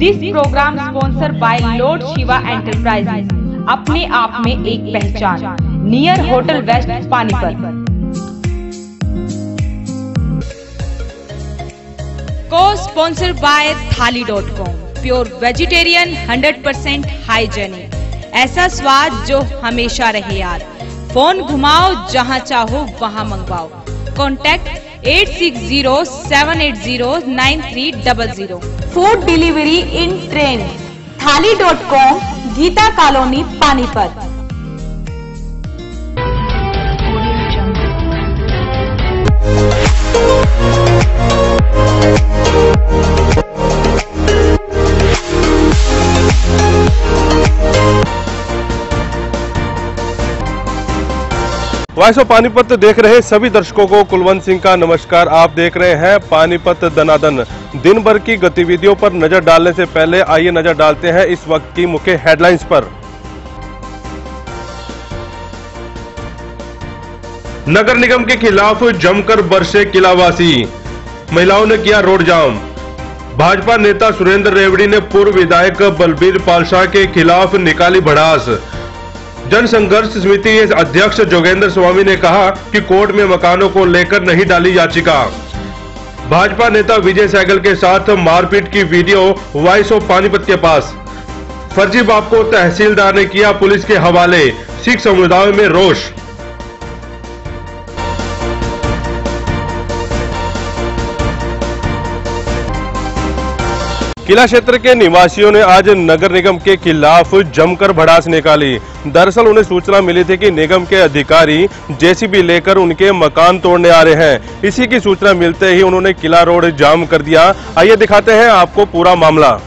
This programme sponsor by Lord Shiva enterprises, अपने आप में एक पहचान, नियर होटल वेस्ट पानीपत। को स्पॉन्सर बाय थाली.com, प्योर वेजिटेरियन 100% हाइजेनिक, ऐसा स्वाद जो हमेशा रहे याद। फोन घुमाओ, जहां चाहो वहां मंगवाओ। Contact 8607809300। Food delivery in train, थाली.com, Geeta colony Panipat. Voice of Panipat देख रहे सभी दर्शकों को कुलवंत सिंह का नमस्कार। आप देख रहे हैं पानीपत दनादन। दिन भर की गतिविधियों पर नजर डालने से पहले आइए नजर डालते हैं इस वक्त की मुख्य हेडलाइंस पर। नगर निगम के खिलाफ जमकर बरसे किलावासी, महिलाओं ने किया रोड जाम। भाजपा नेता सुरेंद्र रेवड़ी ने पूर्व विधायक बलबीर पालशाह के खिलाफ निकाली भड़ास। जन संघर्ष समिति के अध्यक्ष जोगेंद्र स्वामी ने कहा कि कोर्ट में मकानों को लेकर नहीं डाली याचिका। भाजपा नेता विजय सहगल के साथ मारपीट की वीडियो वॉइस ऑफ पानीपत के पास। फर्जी बाप को तहसीलदार ने किया पुलिस के हवाले, सिख समुदाय में रोष। किला क्षेत्र के निवासियों ने आज नगर निगम के खिलाफ जमकर भड़ास निकाली। दरअसल उन्हें सूचना मिली थी कि निगम के अधिकारी जेसीबी लेकर उनके मकान तोड़ने आ रहे हैं। इसी की सूचना मिलते ही उन्होंने किला रोड जाम कर दिया। आइए दिखाते हैं आपको पूरा मामला।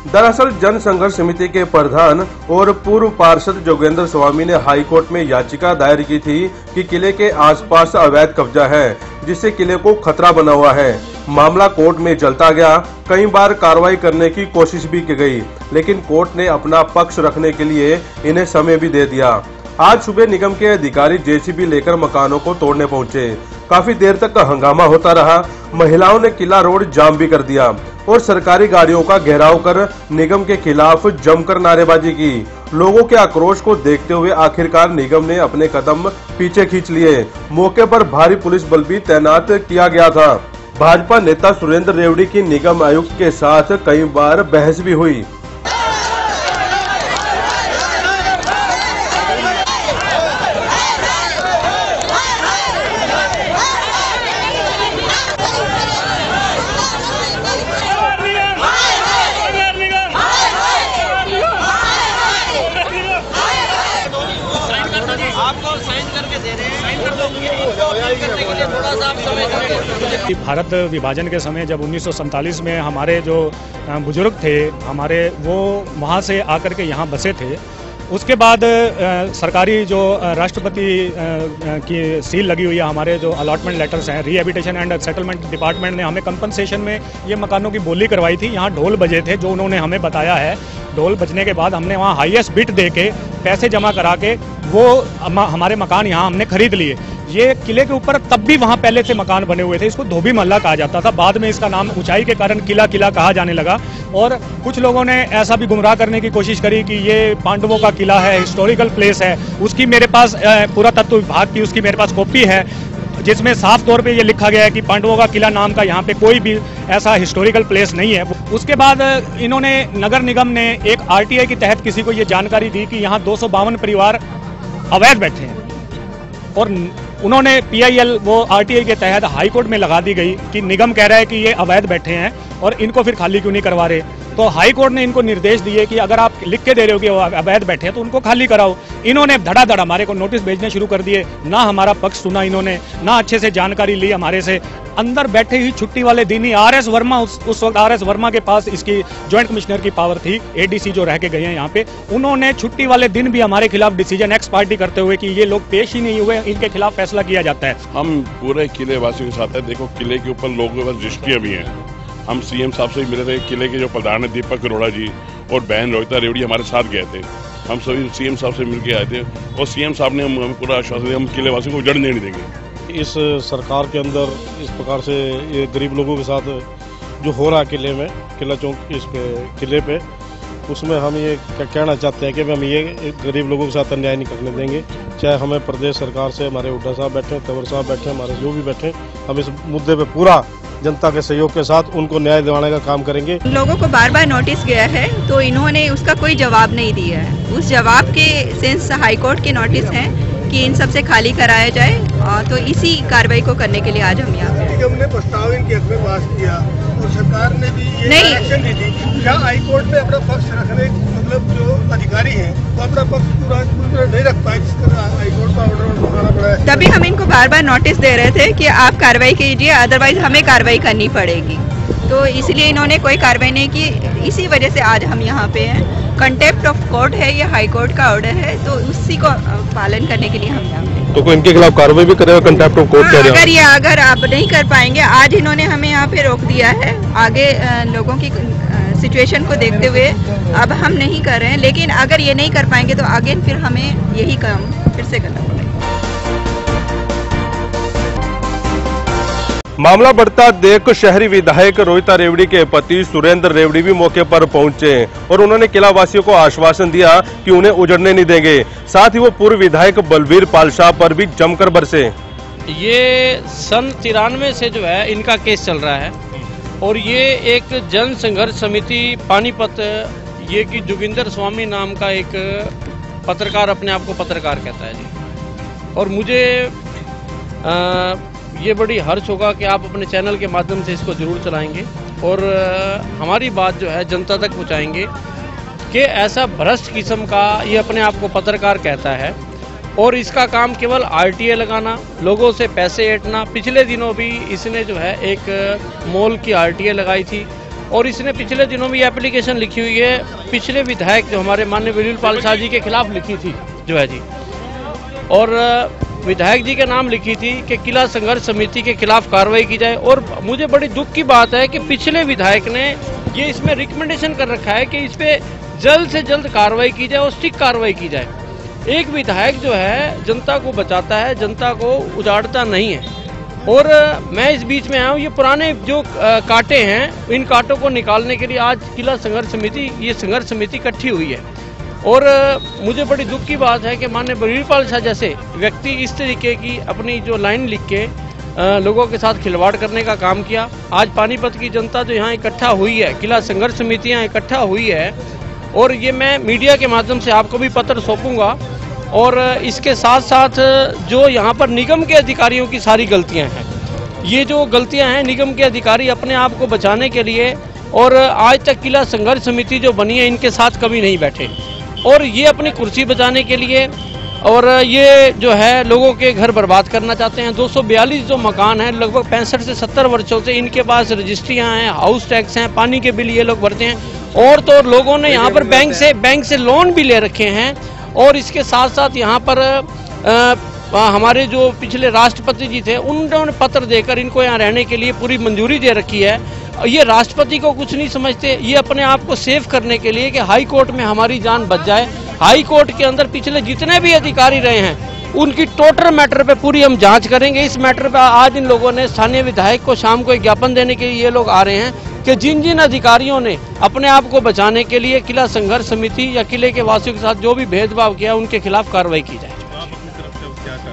दरअसल जन संघर्ष समिति के प्रधान और पूर्व पार्षद जोगेंद्र स्वामी ने हाईकोर्ट में याचिका दायर की थी कि किले के आसपास अवैध कब्जा है, जिससे किले को खतरा बना हुआ है। मामला कोर्ट में चलता गया। कई बार कार्रवाई करने की कोशिश भी की गई, लेकिन कोर्ट ने अपना पक्ष रखने के लिए इन्हें समय भी दे दिया। आज सुबह निगम के अधिकारी जेसीबी लेकर मकानों को तोड़ने पहुंचे। काफी देर तक हंगामा होता रहा। महिलाओं ने किला रोड जाम भी कर दिया और सरकारी गाड़ियों का घेराव कर निगम के खिलाफ जमकर नारेबाजी की। लोगों के आक्रोश को देखते हुए आखिरकार निगम ने अपने कदम पीछे खींच लिए। मौके पर भारी पुलिस बल भी तैनात किया गया था। भाजपा नेता सुरेंद्र रेवड़ी की निगम आयुक्त के साथ कई बार बहस भी हुई। भारत विभाजन के समय जब 1947 में हमारे जो बुजुर्ग थे हमारे, वो वहाँ से आकर के यहाँ बसे थे। उसके बाद सरकारी जो राष्ट्रपति की सील लगी हुई है, हमारे जो अलॉटमेंट लेटर्स हैं, रिहेबिलिटेशन एंड सेटलमेंट डिपार्टमेंट ने हमें कंपनसेशन में ये मकानों की बोली करवाई थी। यहाँ ढोल बजे थे, जो उन्होंने हमें बताया है। ढोल बजने के बाद हमने वहाँ हाईएस्ट बिड दे के पैसे जमा करा के वो हमारे मकान यहाँ हमने खरीद लिए। ये किले के ऊपर तब भी वहाँ पहले से मकान बने हुए थे। इसको धोबी महल्ला कहा जाता था। बाद में इसका नाम ऊंचाई के कारण किला किला कहा जाने लगा। और कुछ लोगों ने ऐसा भी गुमराह करने की कोशिश करी कि ये पांडवों का किला है, हिस्टोरिकल प्लेस है। उसकी मेरे पास पुरातत्व विभाग की उसकी मेरे पास कॉपी है, जिसमें साफ तौर पे ये लिखा गया है कि पांडवों का किला नाम का यहाँ पे कोई भी ऐसा हिस्टोरिकल प्लेस नहीं है। उसके बाद इन्होंने नगर निगम ने एक आरटीआई के तहत किसी को ये जानकारी दी कि यहाँ 252 परिवार अवैध बैठे हैं, और उन्होंने पीआईएल वो आरटीआई के तहत हाईकोर्ट में लगा दी गई कि निगम कह रहा है कि ये अवैध बैठे हैं और इनको फिर खाली क्यों नहीं करवा रहे। तो हाईकोर्ट ने इनको निर्देश दिए कि अगर आप लिख के दे रहे हो कि वो अवैध बैठे हैं तो उनको खाली कराओ। इन्होंने धड़ाधड़ हमारे को नोटिस भेजने शुरू कर दिए। ना हमारा पक्ष सुना इन्होंने, ना अच्छे से जानकारी ली हमारे से। अंदर बैठे ही छुट्टी वाले दिन ही आरएस वर्मा, उस वक्त आरएस वर्मा के पास इसकी ज्वाइंट कमिश्नर की पावर थी, एडीसी जो रह के गए हैं यहाँ पे, उन्होंने छुट्टी वाले दिन भी हमारे खिलाफ डिसीजन एक्स पार्टी करते हुए कि ये लोग पेश ही नहीं हुए, इनके खिलाफ फैसला किया जाता है। हम पूरे किले वासियों के साथ है। देखो, किले के ऊपर लोगों के पास रजिस्ट्रियाँ भी हैं। हम सीएम साहब से मिले थे। किले के जो प्रधान है दीपक अरोड़ा जी और बहन रोहिता रेवड़ी हमारे साथ गए थे। हम सभी सीएम साहब से मिलकर आए थे और सीएम साहब ने हमें पूरा आश्वासन दिया हम किले वासियों को उजड़ने नहीं देंगे। इस सरकार के अंदर इस प्रकार से ये गरीब लोगों के साथ जो हो रहा किले में, किला चौक इस पे किले पे, उसमें हम ये कहना चाहते हैं कि हम ये गरीब लोगों के साथ अन्याय नहीं करने देंगे। चाहे हमें प्रदेश सरकार से हमारे हुड्डा साहब बैठे, तंवर साहब बैठे, हमारे जो भी बैठे, हम इस मुद्दे पे पूरा जनता के सहयोग के साथ उनको न्याय दिलाने का काम करेंगे। लोगों को बार बार नोटिस गया है तो इन्होंने उसका कोई जवाब नहीं दिया है। उस जवाब के सेंस हाईकोर्ट के नोटिस हैं कि इन सबसे खाली कराया जाए, तो इसी कार्रवाई को करने के लिए आज हम यहाँ पे। निगम ने प्रस्ताव इनके हक में पास किया और सरकार ने भी ये डायरेक्शन दी थी, क्या हाईकोर्ट में अपना पक्ष रखने, मतलब जो अधिकारी हैं वो अपना पक्ष पूरा नहीं रख पाए, जिसका हाईकोर्ट का ऑर्डर उठाना पड़ा है। तभी हम इनको बार बार नोटिस दे रहे थे कि आप कार्रवाई कीजिए, अदरवाइज हमें कार्रवाई करनी पड़ेगी। तो इसलिए इन्होंने कोई कार्रवाई नहीं की, इसी वजह से आज हम यहाँ पे हैं। कंटेम्प्ट ऑफ कोर्ट है, ये हाई कोर्ट का ऑर्डर है, तो उसी को पालन करने के लिए हम यहाँ पे। तो कोई इनके खिलाफ कार्रवाई भी करेगा? कंटेम्प्ट ऑफ कोर्ट कह रहे हैं। अगर आप नहीं कर पाएंगे, आज इन्होंने हमें यहाँ पे रोक दिया है, आगे लोगों की सिचुएशन को देखते हुए अब हम नहीं कर रहे हैं, लेकिन अगर ये नहीं कर पाएंगे तो आगे फिर हमें यही काम फिर से करना पड़ेगा। मामला बढ़ता देख शहरी विधायक रोहिता रेवड़ी के पति सुरेंद्र रेवड़ी भी मौके पर पहुंचे और उन्होंने किला वासियों को आश्वासन दिया कि उन्हें उजड़ने नहीं देंगे। साथ ही वो पूर्व विधायक बलवीर पालशाह पर भी जमकर बरसे। ये सन 93 से जो है इनका केस चल रहा है और ये एक जन संघर्ष समिति पानीपत, ये कि जोगिंदर स्वामी नाम का एक पत्रकार अपने आप को पत्रकार कहता है जी। और मुझे ये बड़ी हर्ष होगा कि आप अपने चैनल के माध्यम से इसको जरूर चलाएंगे और हमारी बात जो है जनता तक पहुंचाएंगे कि ऐसा भ्रष्ट किस्म का ये अपने आप को पत्रकार कहता है और इसका काम केवल आरटीए लगाना, लोगों से पैसे ऐंठना। पिछले दिनों भी इसने जो है एक मॉल की आरटीए लगाई थी और इसने पिछले दिनों भी एप्लीकेशन लिखी हुई है, पिछले विधायक जो हमारे माननीय बलवीर पालशाह जी के खिलाफ लिखी थी जो है जी, और विधायक जी के नाम लिखी थी कि किला संघर्ष समिति के खिलाफ कार्रवाई की जाए। और मुझे बड़ी दुख की बात है कि पिछले विधायक ने ये इसमें रिकमेंडेशन कर रखा है कि इस पे जल्द से जल्द कार्रवाई की जाए और स्ट्रिक्ट कार्रवाई की जाए। एक विधायक जो है जनता को बचाता है, जनता को उजाड़ता नहीं है। और मैं इस बीच में आया हूँ, ये पुराने जो कांटे हैं, इन कांटों को निकालने के लिए आज किला संघर्ष समिति, ये संघर्ष समिति इकट्ठी हुई है। और मुझे बड़ी दुख की बात है कि माननीय बलवीर पालशाह जैसे व्यक्ति इस तरीके की अपनी जो लाइन लिख के लोगों के साथ खिलवाड़ करने का काम किया। आज पानीपत की जनता जो यहाँ इकट्ठा हुई है, किला संघर्ष समितियाँ इकट्ठा हुई है और ये मैं मीडिया के माध्यम से आपको भी पत्र सौंपूंगा। और इसके साथ साथ जो यहाँ पर निगम के अधिकारियों की सारी गलतियाँ हैं, ये जो गलतियाँ हैं निगम के अधिकारी अपने आप को बचाने के लिए, और आज तक किला संघर्ष समिति जो बनी है इनके साथ कभी नहीं बैठे और ये अपनी कुर्सी बचाने के लिए और ये जो है लोगों के घर बर्बाद करना चाहते हैं। 242 जो मकान हैं, लगभग 65 से 70 वर्षों से इनके पास रजिस्ट्रियां हैं, हाउस टैक्स हैं, पानी के बिल ये लोग भरते हैं। और तो लोगों ने यहाँ पर बैंक से लोन भी ले रखे हैं। और इसके साथ साथ यहाँ पर हमारे जो पिछले राष्ट्रपति जी थे उन्होंने पत्र देकर इनको यहाँ रहने के लिए पूरी मंजूरी दे रखी है। ये राष्ट्रपति को कुछ नहीं समझते, ये अपने आप को सेव करने के लिए कि हाई कोर्ट में हमारी जान बच जाए। हाई कोर्ट के अंदर पिछले जितने भी अधिकारी रहे हैं उनकी टोटल मैटर पे पूरी हम जांच करेंगे। इस मैटर पे आज इन लोगों ने स्थानीय विधायक को शाम को एक ज्ञापन देने के लिए ये लोग आ रहे हैं कि जिन जिन अधिकारियों ने अपने आप को बचाने के लिए किला संघर्ष समिति या किले के वासियों के साथ जो भी भेदभाव किया उनके खिलाफ कार्रवाई की जाए।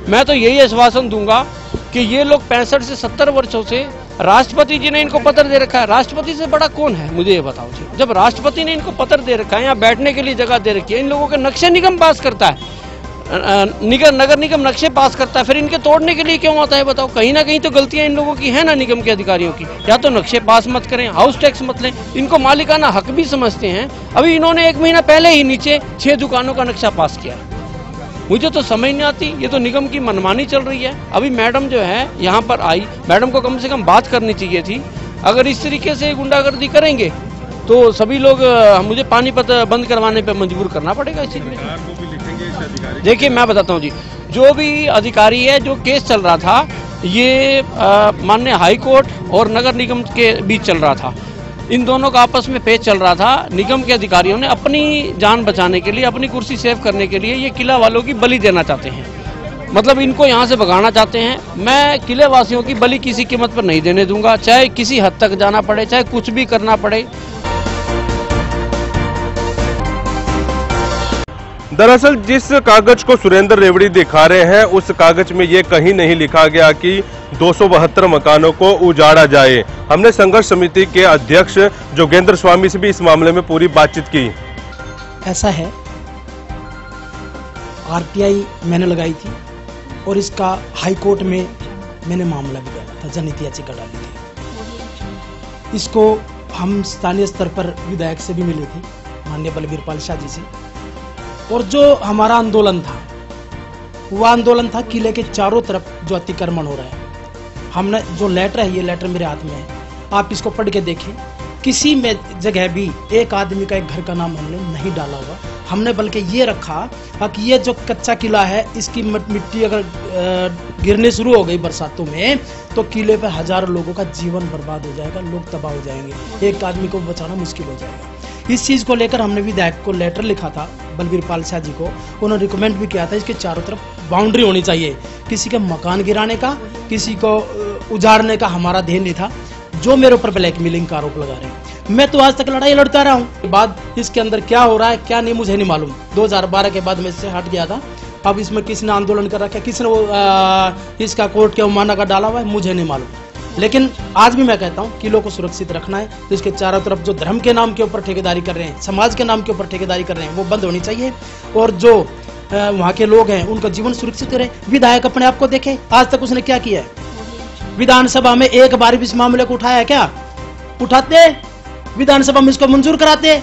मैं तो यही आश्वासन दूंगा कि ये लोग 65 से 70 वर्षों से, राष्ट्रपति जी ने इनको पत्र दे रखा है, राष्ट्रपति से बड़ा कौन है मुझे ये बताओ जी। जब राष्ट्रपति ने इनको पत्र दे रखा है, यहाँ बैठने के लिए जगह दे रखी है, इन लोगों के नक्शे निगम पास करता है, नगर निगम नक्शे पास करता है, फिर इनके तोड़ने के लिए क्यों आता है बताओ। कहीं ना कहीं तो गलतियां इन लोगों की है ना, निगम के अधिकारियों की। या तो नक्शे पास मत करें, हाउस टैक्स मत लें, इनको मालिकाना हक भी समझते हैं। अभी इन्होंने 1 महीना पहले ही नीचे 6 दुकानों का नक्शा पास किया। मुझे तो समझ नहीं आती, ये तो निगम की मनमानी चल रही है। अभी मैडम जो है यहाँ पर आई, मैडम को कम से कम बात करनी चाहिए थी। अगर इस तरीके से गुंडागर्दी करेंगे तो सभी लोग मुझे पानीपत बंद करवाने पे मजबूर करना पड़ेगा इस चीज में। देखिए मैं बताता हूँ जी, जो भी अधिकारी है, जो केस चल रहा था ये माननीय हाई कोर्ट और नगर निगम के बीच चल रहा था। इन दोनों का आपस में पेच चल रहा था। निगम के अधिकारियों ने अपनी जान बचाने के लिए, अपनी कुर्सी सेव करने के लिए ये किला वालों की बलि देना चाहते हैं। मतलब इनको यहाँ से भगाना चाहते हैं। मैं किले वासियों की बलि किसी कीमत पर नहीं देने दूंगा, चाहे किसी हद तक जाना पड़े, चाहे कुछ भी करना पड़े। दरअसल जिस कागज को सुरेंद्र रेवड़ी दिखा रहे हैं, उस कागज में ये कहीं नहीं लिखा गया कि 272 मकानों को उजाड़ा जाए। हमने संघर्ष समिति के अध्यक्ष जोगेंद्र स्वामी से भी इस मामले में पूरी बातचीत की। ऐसा है, आरटीआई मैंने लगाई थी और इसका हाई कोर्ट में मैंने मामला भी डाला था, जनहित याचिका डाली थी। इसको हम स्थानीय स्तर पर विधायक से भी मिले थे, माननीय बलवीर पाल शाह जी से। और जो हमारा आंदोलन था, वो आंदोलन था किले के चारों तरफ जो अतिक्रमण हो रहा है। हमने जो लेटर है, ये लेटर मेरे हाथ में है, आप इसको पढ़ के देखें। किसी में जगह भी एक आदमी का एक घर का नाम हमने नहीं डाला हुआ। हमने बल्कि ये रखा कि ये जो कच्चा किला है, इसकी मिट्टी अगर गिरने शुरू हो गई बरसातों में, तो किले पर हजारों लोगों का जीवन बर्बाद हो जाएगा, लोग तबाह हो जाएंगे, एक आदमी को बचाना मुश्किल हो जाएगा। इस चीज को लेकर हमने विधायक को लेटर लिखा था, बलवीर पाल शाह जी को। उन्होंने रिकमेंड भी किया था इसके चारों तरफ बाउंड्री होनी चाहिए। किसी के मकान गिराने का, किसी को उजाड़ने का हमारा ध्येय नहीं था। जो मेरे ऊपर ब्लैकमेलिंग का आरोप लगा रहे हैं, मैं तो आज तक लड़ाई लड़ता रहा हूँ। बाद इसके अंदर क्या हो रहा है क्या नहीं मुझे नहीं मालूम। 2012 के बाद मैं इससे हट गया था। अब इसमें किसने आंदोलन कर रखा है, किसने इसका कोर्ट के अवमानना का डाला हुआ है, मुझे नहीं मालूम। लेकिन आज भी मैं कहता हूँ किलों को सुरक्षित रखना है, तो इसके चारों तरफ जो धर्म के नाम के ऊपर ठेकेदारी कर रहे हैं, समाज के नाम के ऊपर ठेकेदारी कर रहे हैं, वो बंद होनी चाहिए। और जो वहाँ के लोग हैं उनका जीवन सुरक्षित रहे। विधायक अपने आप को देखे, आज तक उसने क्या किया है? विधानसभा में एक बार भी इस मामले को उठाया है क्या? उठाते विधानसभा में इसको मंजूर कराते,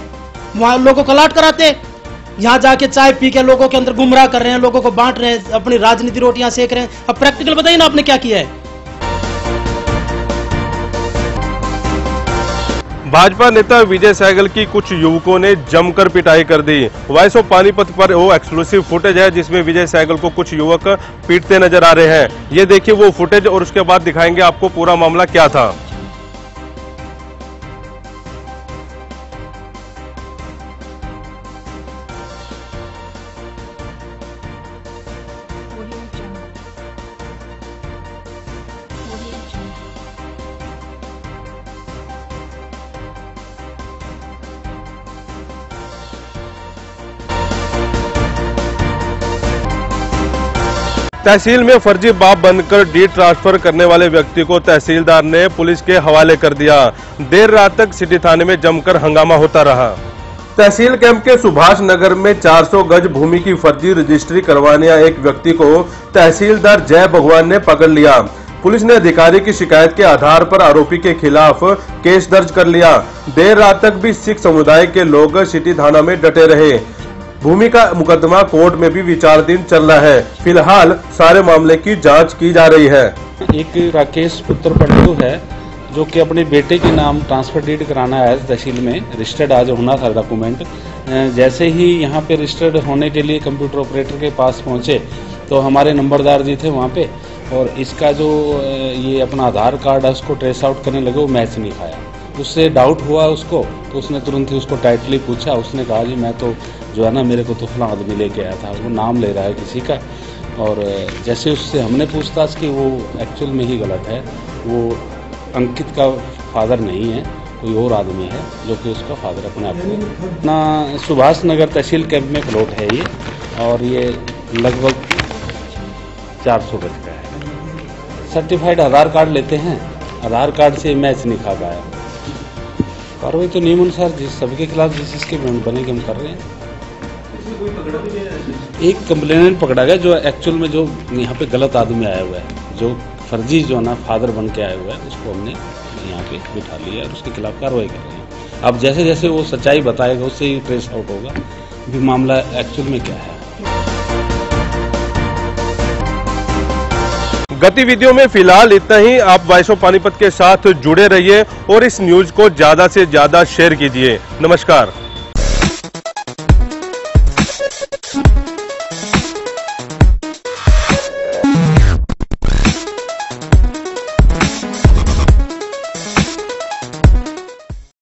वहां लोगों को अलर्ट कराते। यहाँ जाके चाय पी के लोगों के अंदर गुमराह कर रहे हैं, लोगों को बांट रहे हैं, अपनी राजनीति रोटियां सेक रहे हैं। अब प्रैक्टिकल बताइए ना आपने क्या किया है? भाजपा नेता विजय सहगल की कुछ युवकों ने जमकर पिटाई कर दी। वॉइस ऑफ पानीपत पर वो एक्सक्लूसिव फुटेज है जिसमें विजय सहगल को कुछ युवक पीटते नजर आ रहे हैं। ये देखिए वो फुटेज और उसके बाद दिखाएंगे आपको पूरा मामला क्या था। तहसील में फर्जी बाप बनकर डीड ट्रांसफर करने वाले व्यक्ति को तहसीलदार ने पुलिस के हवाले कर दिया। देर रात तक सिटी थाने में जमकर हंगामा होता रहा। तहसील कैंप के सुभाष नगर में 400 गज भूमि की फर्जी रजिस्ट्री करवाने आए एक व्यक्ति को तहसीलदार जय भगवान ने पकड़ लिया। पुलिस ने अधिकारी की शिकायत के आधार पर आरोपी के खिलाफ केस दर्ज कर लिया। देर रात तक भी सिख समुदाय के लोग सिटी थाना में डटे रहे। भूमि का मुकदमा कोर्ट में भी विचाराधीन चल रहा है। फिलहाल सारे मामले की जांच की जा रही है। एक राकेश पुत्र पंडू है जो कि अपने बेटे के नाम ट्रांसफर डीड कराना है तहसील में, रजिस्टर्ड आज होना था डॉक्यूमेंट। जैसे ही यहाँ पे रजिस्टर्ड होने के लिए कंप्यूटर ऑपरेटर के पास पहुँचे तो हमारे नंबरदार जी थे वहाँ पे, और इसका जो ये अपना आधार कार्ड है उसको ट्रेस आउट करने लगे, वो मैच नहीं खाया। उससे डाउट हुआ उसको, तो उसने तुरंत ही उसको टाइटली पूछा। उसने कहा जी मैं तो जो है ना मेरे को तो फलां आदमी लेके आया था, वो नाम ले रहा है किसी का। और जैसे उससे हमने पूछताछ की, वो एक्चुअल में ही गलत है। वो अंकित का फादर नहीं है, कोई और आदमी है जो कि उसका फादर अपने आप को अपना सुभाष नगर तहसील कैंप में प्लॉट है ये, और ये लगभग 400 गज का है। सर्टिफाइड आधार कार्ड लेते हैं, आधार कार्ड से मैच नहीं खा पाया। कार्रवाई तो नियम अनुसार सबके खिलाफ जिस जिसके बनेगी हम कर रहे हैं। एक कंप्लेनेंट पकड़ा गया जो एक्चुअल में जो यहाँ पे गलत आदमी आया हुआ है, जो फर्जी जो ना फादर बन के आया हुआ है, उसको हमने यहाँ पे बिठा लिया और उसके खिलाफ कार्रवाई कर रहे हैं। अब जैसे जैसे वो सच्चाई बताएगा उससे ही ट्रेस आउट होगा भी मामला एक्चुअल में क्या है। गतिविधियों में फिलहाल इतना ही। आप वॉइस ऑफ पानीपत के साथ जुड़े रहिए और इस न्यूज को ज्यादा से ज्यादा शेयर कीजिए। नमस्कार।